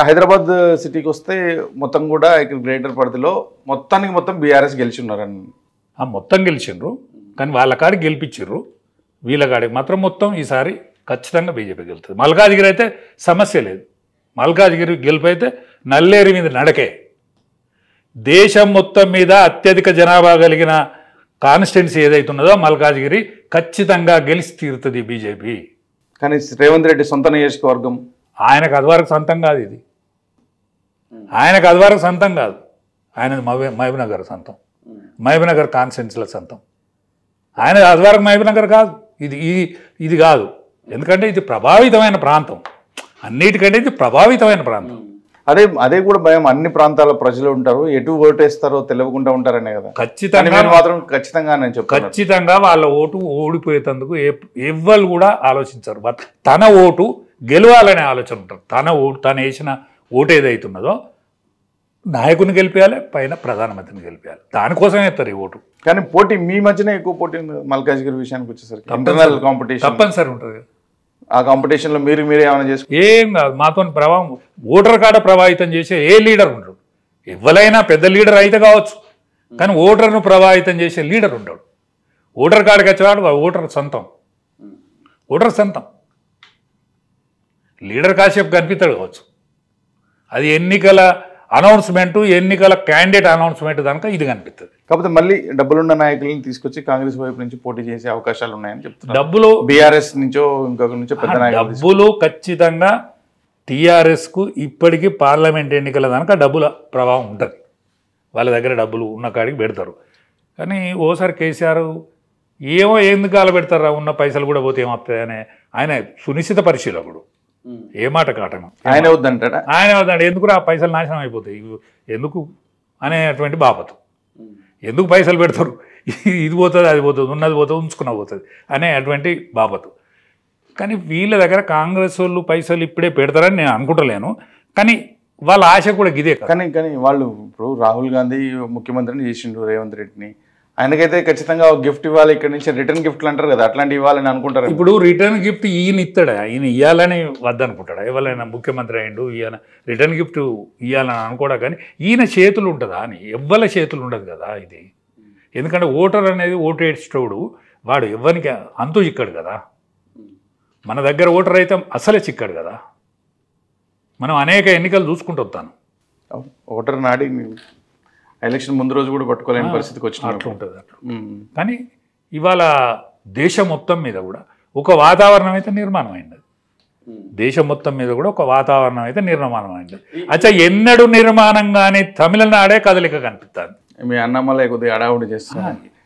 హైదరాబాద్ సిటీకి వస్తే మొత్తం కూడా ఇక్కడ గ్రేటర్ పరిధిలో మొత్తానికి మొత్తం బీఆర్ఎస్ గెలిచి ఉన్నారని. మొత్తం గెలిచిండ్రు, కానీ వాళ్ళ కాడికి గెలిపించారు, వీళ్ళ కాడికి మాత్రం మొత్తం ఈసారి ఖచ్చితంగా బీజేపీ గెలుతుంది. మల్కాజ్గిరి అయితే సమస్య లేదు, మల్కాజ్గిరి గెలుపు అయితే నల్లేరు మీద నడకే. దేశం మొత్తం మీద అత్యధిక జనాభా కలిగిన కాన్స్టిట్యున్సీ ఏదైతున్నదో మల్కాజ్గిరి ఖచ్చితంగా గెలిచి తీరుతుంది బీజేపీ. కానీ రేవంత్ రెడ్డి సొంత నియోజకవర్గం, ఆయనకు అదివరకు సొంతం కాదు, ఇది ఆయనకు అదివరకు సొంతం కాదు, ఆయన మహబూబ్నగర్ సొంతం, మహబూబ్నగర్ కాన్స్టిట్యున్సీల సొంతం. ఆయన అదివరకు మహబూబ్నగర్ కాదు, ఇది కాదు. ఎందుకంటే ఇది ప్రభావితమైన ప్రాంతం, అన్నిటికంటే ఇది ప్రభావితమైన ప్రాంతం. అదే కూడా భయం, అన్ని ప్రాంతాల ప్రజలు ఉంటారు, ఎటు ఓటేస్తారో తెలియకుండా ఉంటారనే కదా. ఖచ్చితంగా మాత్రం ఖచ్చితంగా నేను చెప్తాను, ఖచ్చితంగా వాళ్ళ ఓటు ఓడిపోయేందుకు ఎవ్వరు కూడా ఆలోచించరు. తన ఓటు గెలవాలనే ఆలోచన ఉంటారు. తను వేసిన ఓటు ఏదైతున్నదో నాయకుని గెలిపేయాలి, పైన ప్రధానమంత్రిని గెలిపేయాలి, దానికోసం వేస్తారు ఈ ఓటు. కానీ పోటీ మీ మధ్యనే ఎక్కువ పోటీ ఉంది మల్కాజ్గిరి విషయానికి వచ్చేసరికి. ఇంటర్నల్ కాంపిటీషన్ తప్పనిసరి ఉంటుంది. ఆ కాంపిటీషన్లో మీరు ఏమైనా చేసుకో ఏం కాదు, మాతో ప్రభావం ఓటర్ కాడ ప్రభావితం చేసే ఏ లీడర్ ఉండడు. ఎవరైనా పెద్ద లీడర్ అయితే కావచ్చు, కానీ ఓటర్ను ప్రభావితం చేసే లీడర్ ఉండడు. ఓటర్ కాడికి వచ్చేవాడు ఓటర్ సొంతం, లీడర్ కాసేపు కనిపిస్తాడు కావచ్చు. అది ఎన్నికల అనౌన్స్మెంటు, ఎన్నికల క్యాండిడేట్ అనౌన్స్మెంట్ కనుక ఇది కనిపిస్తుంది. కాకపోతే మళ్ళీ డబ్బులున్న నాయకులను తీసుకొచ్చి కాంగ్రెస్ వైపు నుంచి పోటీ చేసే అవకాశాలు ఉన్నాయని చెప్తున్నారు. డబ్బులు బీఆర్ఎస్ నుంచో ఇంకొక నుంచో పెద్ద నాయకులు, డబ్బులు ఖచ్చితంగా టీఆర్ఎస్కు ఇప్పటికీ పార్లమెంట్ ఎన్నికల కనుక డబ్బుల ప్రభావం ఉంటుంది. వాళ్ళ దగ్గర డబ్బులు ఉన్న కాడికి పెడతారు. కానీ ఓసారి కేసీఆర్ ఎందుకు పెడతారా, ఉన్న పైసలు కూడా పోతే ఏమవుతాయని ఆయన సునిశ్చిత పరిశీలకుడు, ఏ మాట కాటను. ఆయన వద్దంటాడా, ఎందుకు ఆ పైసలు నాశనం అయిపోతాయి ఎందుకు అనేటువంటి బాపతు. ఎందుకు పైసలు పెడతారు, ఇది పోతుంది అది పోతుంది, ఉన్నది పోతుంది ఉంచుకున్న పోతుంది అనే అటువంటి బాపతు. కానీ వీళ్ళ దగ్గర కాంగ్రెస్ వాళ్ళు పైసలు ఇప్పుడే పెడతారని నేను అనుకుంటలేను. కానీ వాళ్ళ ఆశ కూడా గిదే. కానీ వాళ్ళు ఇప్పుడు రాహుల్ గాంధీ ముఖ్యమంత్రిని చేసిండు రేవంత్ రెడ్డిని, ఆయనకైతే ఖచ్చితంగా గిఫ్ట్ ఇవ్వాలి, ఇక్కడ నుంచి రిటర్న్ గిఫ్ట్లు అంటారు కదా, అట్లాంటివి ఇవ్వాలని అనుకుంటారు. ఇప్పుడు రిటర్న్ గిఫ్ట్ ఈయన ఇస్తాడా, ఈయన ఇవ్వాలని వద్దనుకుంటాడా? ఎవరైనా ముఖ్యమంత్రి అయ్యిండు ఈయన రిటర్న్ గిఫ్ట్ ఇవ్వాలని అనుకోడా, కానీ ఈయన చేతులు ఉంటుందా అని ఎవ్వరి చేతులు ఉండదు కదా ఇది. ఎందుకంటే ఓటర్ అనేది ఓటు వేసేటోడు వాడు ఎవ్వరికి అంతు చిక్కడు కదా. మన దగ్గర ఓటర్ అయితే అసలే చిక్కడు కదా. మనం అనేక ఎన్నికలు చూసుకుంటూ వస్తాను. ఓటర్ నాడి ఎలక్షన్ ముందు రోజు కూడా పట్టుకోలేని పరిస్థితికి వచ్చిన అట్లా ఉంటుంది అట్లా. కానీ ఇవాళ దేశం మొత్తం మీద కూడా ఒక వాతావరణం అయితే నిర్మాణం అయింది. దేశం మొత్తం మీద కూడా ఒక వాతావరణం అయితే నిర్మాణం అయింది. అచ్చా ఎన్నడూ నిర్మాణం కానీ తమిళనాడే కదలిక కనిపిస్తుంది. మీ అన్నమలై కొద్దిగా అడావుడి చేస్తాను.